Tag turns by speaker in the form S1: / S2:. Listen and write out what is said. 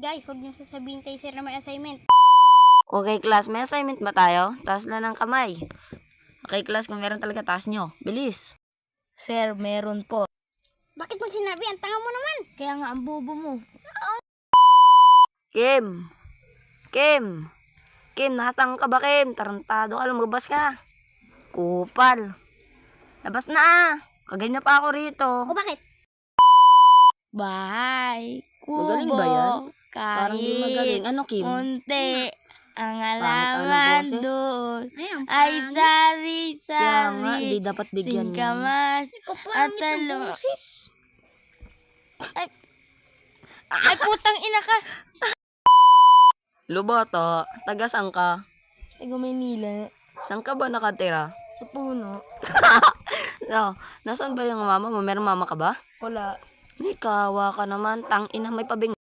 S1: Guys, huwag niyo sasabihin kay sir na may assignment.
S2: Okay, class, may assignment ba tayo? Taas na ng kamay. Okay, class, kung meron talaga, taas nyo. Bilis.
S3: Sir, meron po.
S1: Bakit mo sinabi? Ang tanga mo naman.
S3: Kaya nga ang bobo mo.
S2: Kim! Kim! Kim, nasaan ka ba, Kim? Tarantado ka, lumabas ka. Kupal. Labas na. Kagaling na pa ako rito.
S1: O bakit?
S3: Bahay, kubo,
S2: Magaling ba yan? Parang di magaling.
S3: kahit
S2: Ano, Kim?
S3: unti. Ang
S2: Pangit,
S3: alaman
S2: boses?
S3: doon
S1: Ayun,
S3: ay
S2: Kaya nga,
S3: sari-sari.
S2: hindi dapat bigyan yan.
S3: Singkamas at talo. Ay, putang ina ka.
S2: Luboto, taga saan ka?
S3: Taga Maynila.
S2: Saan ka ba nakatira?
S3: Sa puno.
S2: No, nasaan ba yung mama mo? Meron mama ka ba?
S3: Wala.
S2: Ikawa ka naman. Tang ina, may pabing.